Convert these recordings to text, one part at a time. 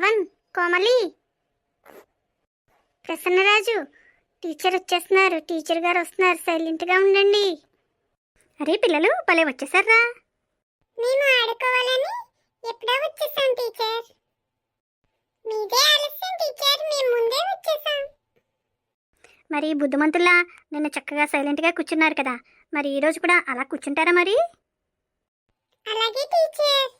Pawan, Komali, Prasanna Raju, teacher వచ్చేస్తున్నారు. Teacher గారు వస్తున్నారు, సైలెంట్గా ఉండండి. అరే పిల్లలు భలే వచ్చేసారా. మేము ఆడుకోవాలని ఎప్పుడో వచ్చేసాం టీచర్. మీదే ఆలస్యం టీచర్, మేము ముందే వచ్చేసాం. మరి బుద్ధిమంతుల్లా నిన్న చక్కగా సైలెంట్గా కూర్చున్నారు కదా, మరి ఈరోజు కూడా అలా కూర్చుంటారా మరి? అలాగే టీచర్.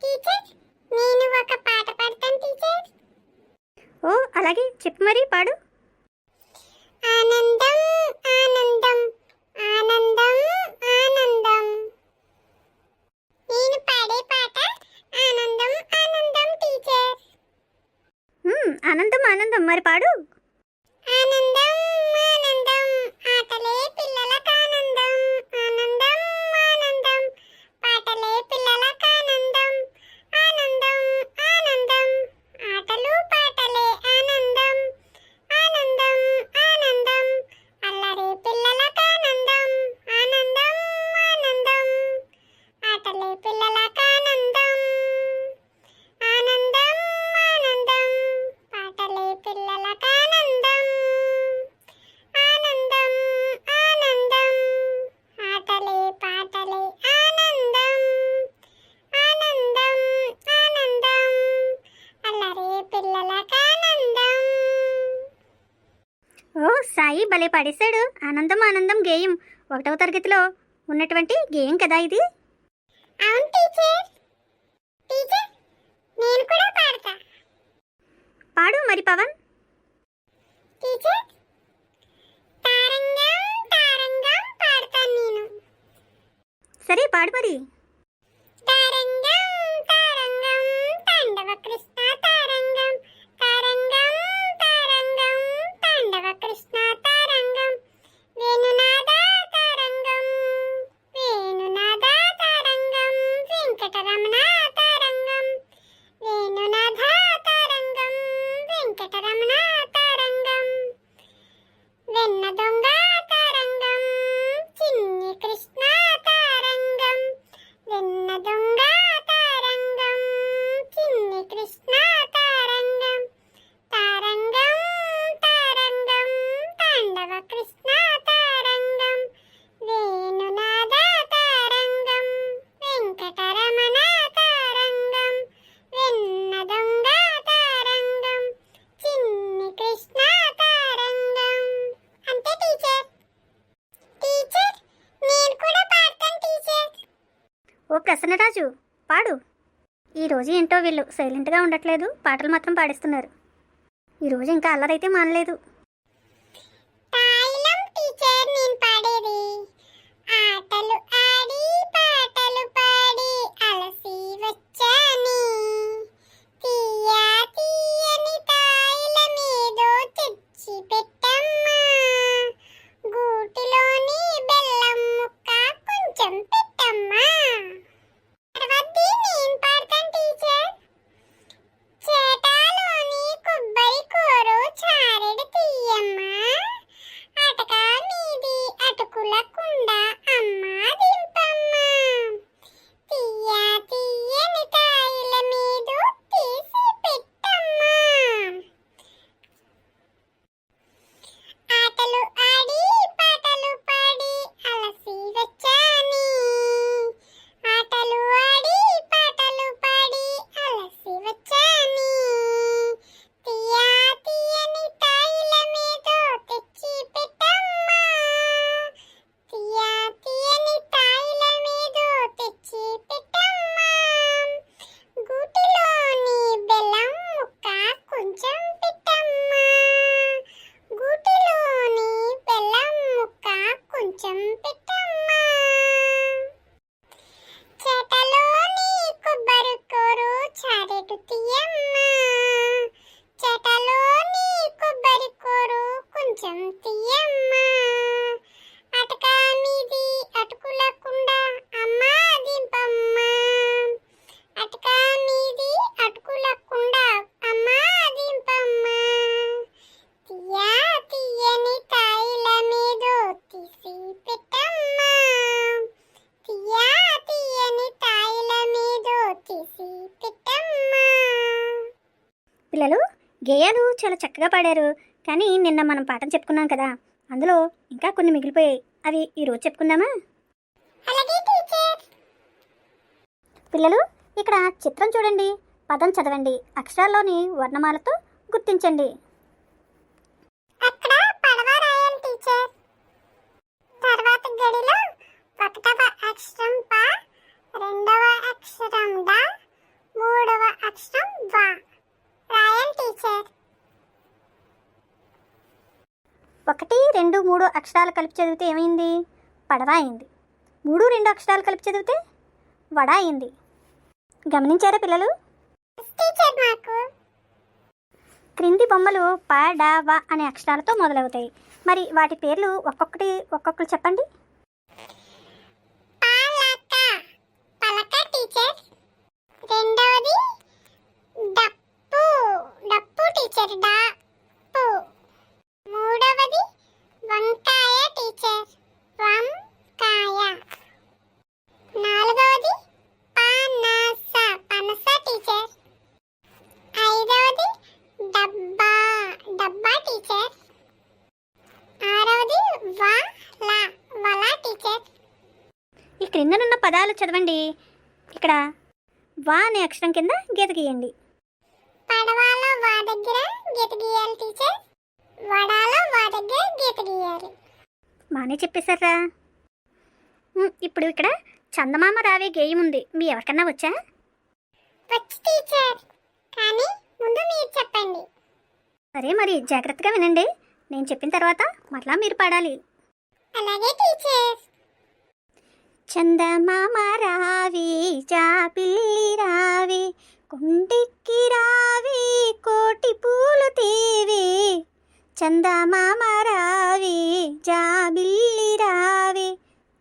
టీచర్, నేను ఒక పాట పాడతాను టీచర్. ఓ అలాగే చెప్పు, మరి పాడు. ఆనందం ఆనందం ఆనందం ఆనందం. నేను పాడే పాట ఆనందం ఆనందం టీచర్. ఆనందం ఆనందం, మరి పాడు. ఆనందం ఆనందం ఆటలే పిల్లలకు ఆనందం. ఆనందం ఆనందం పాటలే పిల్లలకు ఆనందం. ఆనందం ఆనందం ఆటలు పాటలే ఆనందం. ఆనందం ఆనందం అల్లరి పిల్లలకు ఆనందం. ఆనందం ఆనందం ఆటలే పిల్లలకు ఆనందం. ఆనందం ఆనందం పాటలే పిల్లలకు ఆనందం. ఆనందం ఆనందం ఆటలే పాటలే ఆనందం. ఆనందం ఆనందం అల్లరి పిల్లలకు ఆనందం. ఓ సాయి భలే పాడేశాడు. ఆనందం ఆనందం గేయం 1వ తరగతిలో ఉన్నటువంటి గేయం కదా ఇది. అవును టీచర్. టీచర్, నేను కూడా పాడతా. పాడు మరి పవన్. టీచర్, తారంగం తారంగం పాడతాను నేను. సరే పాడు మరి. తారంగం తారంగం తాండవ కృష్ణ తారంగం. తారంగం తారంగం తాండవ కృష్ణ తారంగం. వేణునాద తారంగం. వేణునాద తారంగం వెంకటరమణ తారంగం. వేణునాథ తారంగం వెంకటరమణ తారంగం. వెన్న దొంగ తారంగం చిన్ని కృష్ణ తారంగం. వెన్న దొంగ తారంగం చిన్ని కృష్ణ తారంగం. తారంగం తారంగం తాండవ కృష్ణ తారంగం. వేణునాద తారంగం వెంకటరమణ తారంగం. వెన్న దొంగ తారంగం చిన్ని కృష్ణ తారంగం. అంతే టీచర్. టీచర్, నేను కూడా పాడతాను టీచర్. ఓ ప్రసన్నరాజు పాడు. ఈరోజు ఏంటో వీళ్ళు సైలెంట్గా ఉండట్లేదు, పాటలు మాత్రం పాడిస్తున్నారు. ఈరోజు ఇంకా అల్లరైతే మానలేదు. తాయిలం టీచర్ నేను పాడేది. ఆటలు ఆడి పాటలు పాడి అలసి వచ్చాని. తీయా తీయని తాయిలమేదో తెచ్చి పెట్టమ్మా. గూటిలోని బెల్లం ముక్క కొంచెం పెట్టమ్మా. తర్వాతది నేను పాడతాను టీచర్. చేటాలోని కొబ్బరి కూరు చారెడు తీయమ్మా. అటక మీది అటుకుల కుండ అమ్మా దింపమ్మా. తీయా తీయని తాయిల మీదు తీసి పెట్టమ్మా. ఆటలు ఆడి పాటలు పాడి అలసి వచ్చాని. ఆటలు ఆడి పాటలు పాడి అలసి వచ్చాని. తీయా తీయని తాయిల మీదో తెచ్చి పెట్టమ్మా. తీయా తీయని తాయిల మీదో తెచ్చి పెట్టమ్మా. గూటిలోని బెల్లం ముక్క కొంచెం పెట్టమ్మా. గూటిలోని బెల్లం ముక్క కొంచెం పెట్టమ్మా. చేటలోని కొబ్బరి కూరు చారెడు తీయమ్మా. చేటలోని కొబ్బరి కూరు కొంచెం తీయమ్మా. అటక మీది అటుకుల కుండ అమ్మా దింపమ్మా. అటక మీది అటుకుల కుండ అమ్మా దింపమ్మా. తీయా తీయని తాయిల మీదో తీసి పెట్టమ్మా. తీయా తీయని తాయిల మీదో తీసి పెట్టమ్మా. గేయాలు చాలా చక్కగా పాడారు. కానీ నిన్న మనం పాఠం చెప్పుకున్నాం కదా, అందులో ఇంకా కొన్ని మిగిలిపోయాయి. అవి ఈరోజు చెప్పుకుందామా? అలాగే టీచర్. పిల్లలు, ఇక్కడ చిత్రం చూడండి, పదం చదవండి, అక్షరాల్లోని వర్ణమాలతో గుర్తించండి. అక్కడ పడవ రాయాలి టీచర్. తర్వాత గడిలో 1వ అక్షరం ప, 2వ అక్షరం డ, 3వ అక్షరం వ రాయాలి టీచర్. 1, 2, 3 అక్షరాలు కలిపి చదివితే ఏమైంది? పడవ అయింది. 3, 2 అక్షరాలు కలిపి చదివితే వడ అయింది. గమనించారా పిల్లలు? టీచర్ మాకు క్రింది బొమ్మలు ప, డ, వ అనే అక్షరాలతో మొదలవుతాయి. మరి వాటి పేర్లు ఒక్కొక్కరు చెప్పండి. పాలక, పలక టీచర్. రెండవది డప్పు, డప్పు టీచర్, డప్పు. మూడవది వంకాయ టీచర్, వంకాయ. నాలుగవది పనస, పనస టీచర్. ఐదవది డబ్బా, డబ్బా టీచర్. ఆరవది వల, వల టీచర్. ఈ క్రిందనున్న పదాలు చదవండి. ఇక్కడ వా అనే అక్షరం కింద గీత గీయండి. పడవలో వా దగ్గర గీత గీయాలి టీచర్. వడాలో వా దగ్గర గీత గీయాలి. బాగానే చెప్పేశారా? ఇప్పుడు ఇక్కడ చందమామ రావే గేయం ఉంది. మీ ఎవరికన్నా వచ్చా? వచ్చి టీచర్, కానీ ముందు మీరు చెప్పండి. సరే, మరి జాగ్రత్తగా వినండి. నేను చెప్పిన తర్వాత మరలా మీరు పాడాలి. అలాగే టీచర్. చందమామ రావే, జాబిల్లి రావే, కొండెక్కి రావే, కోటి పూలు తేవే. చందమామ రావే, జాబిల్లి రావే,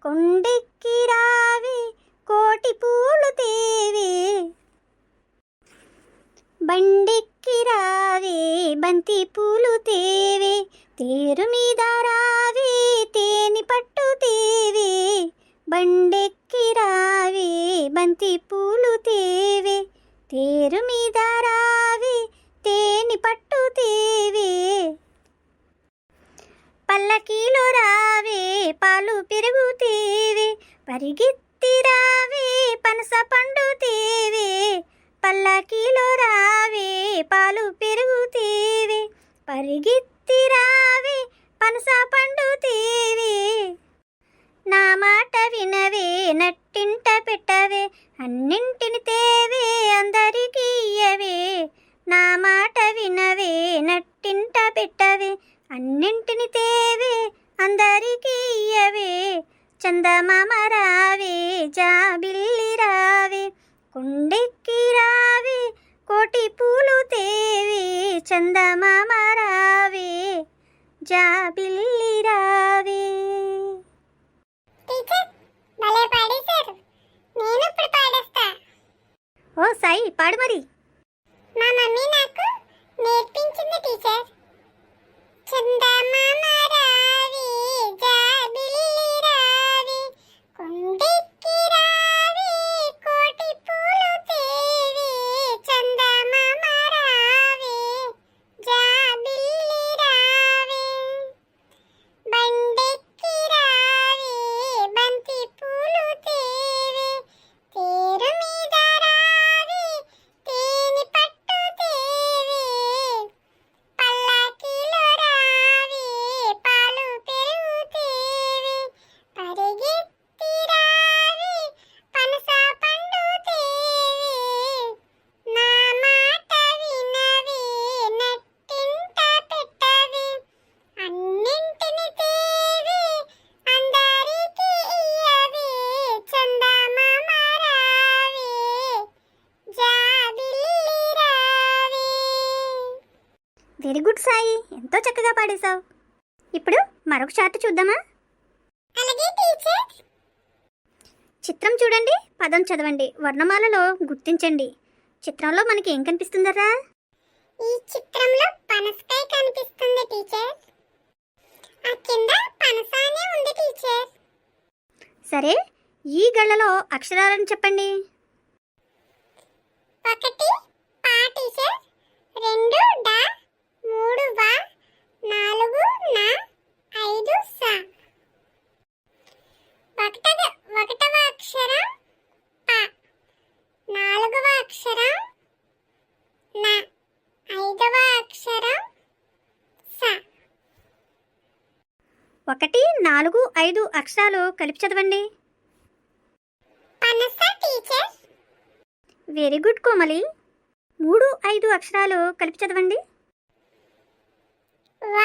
కొండెక్కి రావే, కోటి పూలు తేవే. బండెక్కి రావే, బంతి పూలు తేవే, తేరు మీద రావే, తేని పట్టు తేవే. బండెక్కి రావే, బంతి పూలు తేవే, తేరు మీద రావే, తేని పట్టు తేవే. పల్లకీలో రావే, పాలు పెరుగు తేవే, పరిగెత్తి రావే, పనస పండు తేవే. పల్లకీలో రావే, పాలు పెరుగు తేవే, పరిగెత్తి రావే, పనస పండు తేవే. నా మాట వినవే, నట్టింట పెట్టవే, అన్నింటిని తేవే, అందరికీ ఇయ్యవే. నా మాట వినవే, నట్టింట పెట్టవే, అన్నింటిని తేవే, అందరికీ ఇయ్యవే. చందమామ రావే, జాబిల్లి రావే, కొండెక్కి రావే, కోటి పూలు తేవే. చందమామ రావే, జాబిల్లి రావే. టీచర్ భలే పాడేశారు. నేను ఇప్పుడు పాడేస్తా. ఓ సాయి, పాడు మరి. మా మమ్మీ నాకు నేర్పించింది టీచర్. చందమామ రావే, జాబిల్లి రావే, కొండెక్కి రావే, కోటి పూలు తేవే. చందమామ రావే, జాబిల్లి రావే, బండెక్కి రావే, బంతి పూలు తేవే, తేరు మీద రావే, తేని పట్టు తేవే. పల్లకీలో రావే, పాలు పెరుగు తేవే, పరిగెత్తి రావే, పనస పండు తేవే. నా మాట వినవే, నట్టింట పెట్టవే, అన్నింటిని తేవే, అందరికీ ఇయ్యవే. చందమామ రావే, జాబిల్లి రావే. వెరీ గుడ్ సాయి, ఎంతో చక్కగా పాడేశావు. ఇప్పుడు మరొక చార్ట్ చూద్దామా? అలాగే టీచర్. చిత్రం చూడండి, పదం చదవండి, వర్ణమాలలో గుర్తించండి. చిత్రంలో మనకి ఏం కనిపిస్తుందరా? ఈ చిత్రంలో పనసకాయ కనిపిస్తుంది టీచర్. ఆ కింద పనసానే ఉంది టీచర్. సరే, ఈ గళ్ళలో అక్షరాలను చెప్పండి. 1 పా టీచర్, 2 డ, 1, 4, 5 అక్షరాలు కలిపి చదవండి. పనస టీచర్. Very good Komali. 3, 5 అక్షరాలు కలిపి చదవండి. వ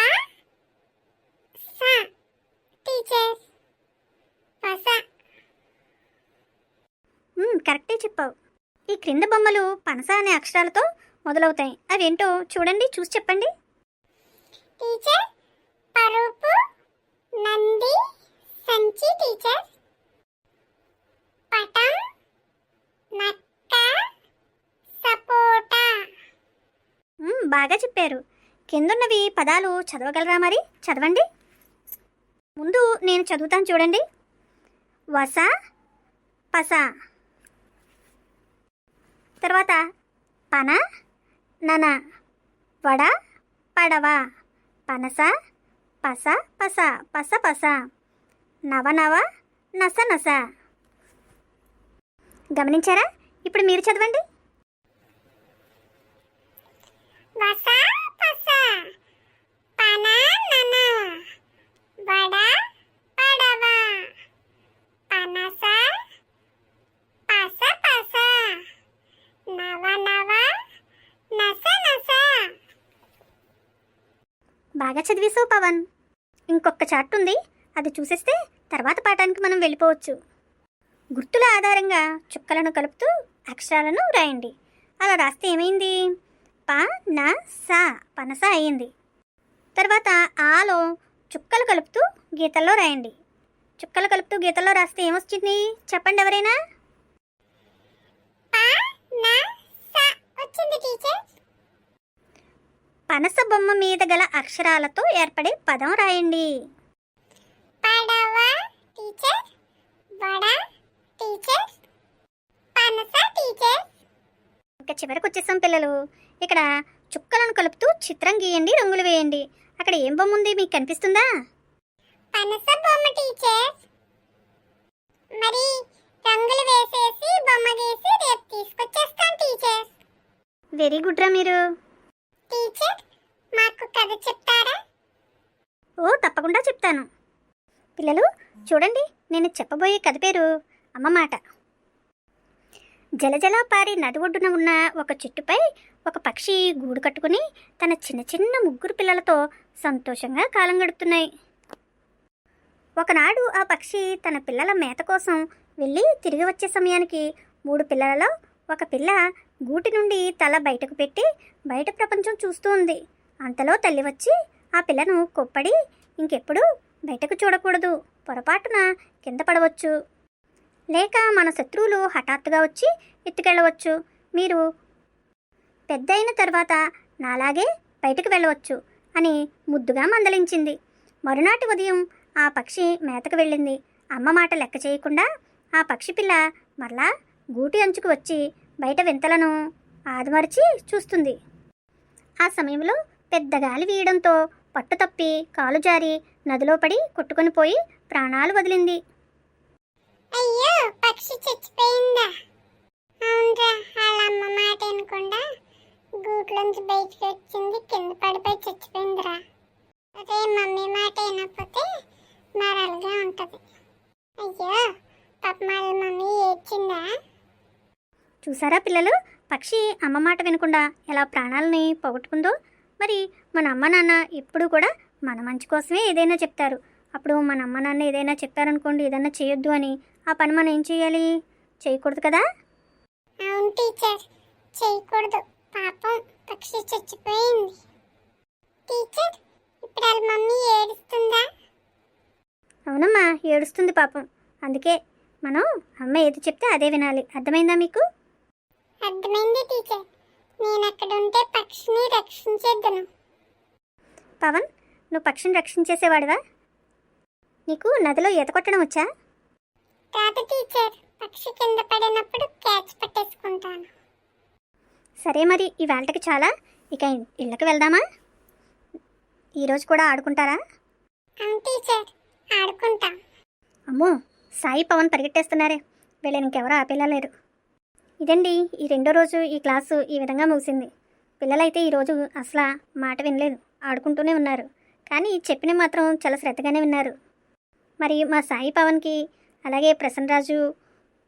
స టీచర్. పస. కరెక్టే చెప్పావు. ఈ క్రింద బొమ్మలు పనస అనే అక్షరాలతో మొదలవుతాయి. అవేంటో చూడండి, చూసి చెప్పండి. టీచర్ పరుపు, నంది, సంచి టీచర్. పటం, నక్క, సపోటా. బాగా చెప్పారు. కిందున్నవి పదాలు చదవగలరా మరి? చదవండి. ముందు నేను చదువుతాను చూడండి. వస, పస. తర్వాత పన, నన. వడ, పడవ. పనస, పస, పస, పస పస. నవ, నస నస. గమనించారా? ఇప్పుడు మీరు చదవండి. వస పస, పన నన, వడ పడవ, పనస పస పస, నవ నస నస. బాగా చదివేశావు పవన్. ఇంకొక చార్ట్ ఉంది, అది చూసేస్తే తర్వాత పాఠానికి మనం వెళ్ళిపోవచ్చు. గుర్తుల ఆధారంగా చుక్కలను కలుపుతూ అక్షరాలను రాయండి. అలా రాస్తే ఏమైంది? పనస, పనస అయ్యింది. తర్వాత ఆలో చుక్కలు కలుపుతూ గీతల్లో రాయండి. చుక్కలు కలుపుతూ గీతల్లో రాస్తే ఏమొచ్చింది చెప్పండి ఎవరైనా? పనస వచ్చింది టీచర్. పనస బొమ్మ మీద గల అక్షరాలతో ఏర్పడే పదం రాయండి. పడవ టీచర్, వడ టీచర్, పనస టీచర్. ఇంకా చివరికి వచ్చేసాం పిల్లలు. ఇక్కడ చుక్కలను కలుపుతూ చిత్రం గీయండి, రంగులు వేయండి. అక్కడ ఏం బొమ్మ ఉంది మీకు కనిపిస్తుందా? పనస బొమ్మ టీచర్. మరి రంగులు వేసేసి బొమ్మ గీసి రేపు తీసుకొచ్చేస్తాను టీచర్. వెరీ గుడ్ రా మీరు. టీచర్ మాకు కథ చెప్తారా? ఓ తప్పకుండా చెప్తాను. పిల్లలు చూడండి, నేను చెప్పబోయే కథ పేరు అమ్మ మాట. జలజల పారి నది ఒడ్డున ఉన్న ఒక చెట్టుపై ఒక పక్షి గూడు కట్టుకుని తన చిన్న చిన్న 3 పిల్లలతో సంతోషంగా కాలం గడుపుతున్నాయి. ఒకనాడు ఆ పక్షి తన పిల్లల మేత కోసం వెళ్ళి తిరిగి వచ్చే సమయానికి 3 పిల్లలలో ఒక పిల్ల గూటి నుండి తల బయటకు పెట్టి బయట ప్రపంచం చూస్తూ ఉంది. అంతలో తల్లి వచ్చి ఆ పిల్లను కొప్పడి, ఇంకెప్పుడు బయటకు చూడకూడదు, పొరపాటున కింద పడవచ్చు, లేక మన శత్రువులు హఠాత్తుగా వచ్చి ఎత్తుకెళ్ళవచ్చు, మీరు పెద్దయిన తర్వాత నాలాగే బయటకు వెళ్ళవచ్చు అని ముద్దుగా మందలించింది. మరునాటి ఉదయం ఆ పక్షి మేతకు వెళ్ళింది. అమ్మ మాట లెక్క చేయకుండా ఆ పక్షి పిల్ల మరలా గూటి అంచుకు వచ్చి బయట వింతలను ఆదమరిచి చూస్తుంది. ఆ సమయంలో పెద్ద గాలి వీయడంతో పట్టు తప్పి కాలు జారి నదిలో పడి కొట్టుకొని పోయి ప్రాణాలు వదిలింది. అయ్యో పక్షి చచ్చిపోయిందా? అవునరా, వాళ్ళ అమ్మ మాట వినకుండా గూట్లోంచి బయటకు వచ్చింది, కింద పడిపోయి చచ్చిపోయిందిరా. అదే మమ్మీ మాట వినకపోతే మరి అలాగే ఉంటుంది. అయ్యో పాప వాళ్ళ మమ్మీ ఏడ్చిందా? చూసారా పిల్లలు, పక్షి అమ్మ మాట వినకుండా ఎలా ప్రాణాలని పోగొట్టుకుందో. మరి మన అమ్మ నాన్న ఎప్పుడు కూడా మన మంచి కోసమే ఏదైనా చెప్తారు. అప్పుడు మన అమ్మ నాన్న ఏదైనా చెప్పారనుకోండి, ఏదైనా చేయొద్దు అని, ఆ పని మనం ఏం చేయాలి? చేయకూడదు కదా. అవును టీచర్, చేయకూడదు. పాపం పక్షి చచ్చిపోయింది. టీచర్ ఇప్పుడు వాళ్ళ మమ్మీ ఏడుస్తుందా? అవునమ్మా, ఏడుస్తుంది పాపం. అందుకే మనం అమ్మ ఏది చెప్తే అదే వినాలి. అర్థమైందా మీకు? అర్థమైంది టీచర్. నేను అక్కడ ఉంటే పక్షిని రక్షించేద్దును. పవన్, నువ్వు పక్షిని రక్షించేసేవాడివా? నీకు నదిలో ఈత కొట్టడం వచ్చా? కాదు టీచర్, పక్షి కింద పడినప్పుడు క్యాచ్ పట్టేసుకుంటాను. సరే మరి ఇవాళకి చాలా, ఇక ఇళ్ళకి వెళ్దామా? ఈరోజు కూడా ఆడుకుంటారా? అవును టీచర్, ఆడుకుంటాం. అమ్మో, సాయి పవన్ పరిగెట్టేస్తున్నారే, వీళ్ళని ఇంకెవరూ ఆపేలాలేరు. ఇదండి ఈ 2వ రోజు ఈ క్లాసు ఈ విధంగా ముగిసింది. పిల్లలైతే ఈరోజు అసలు మాట వినలేదు, ఆడుకుంటూనే ఉన్నారు. కానీ చెప్పిన మాత్రం చాలా శ్రద్ధగానే విన్నారు. మరి మా సాయి పవన్కి అలాగే ప్రసన్నరాజు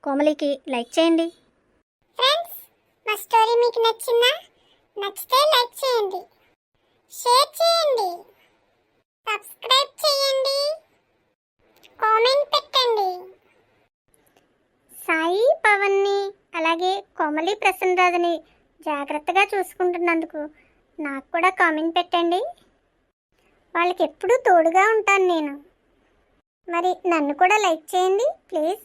కోమలికి లైక్ చేయండి. ఫ్రెండ్స్, మా స్టోరీ మీకు నచ్చిందా? నచ్చితే లైక్ చేయండి, షేర్ చేయండి, సబ్స్క్రైబ్ చేయండి, కామెంట్ పెట్టండి. సాయి పవన్ని అలాగే కోమలి ప్రసన్నరాజుని జాగ్రత్తగా చూసుకుంటున్నందుకు నాకు కూడా కామెంట్ పెట్టండి. వాళ్ళకి ఎప్పుడూ తోడుగా ఉంటాను నేను. మరి నన్ను కూడా లైక్ చేయండి ప్లీజ్.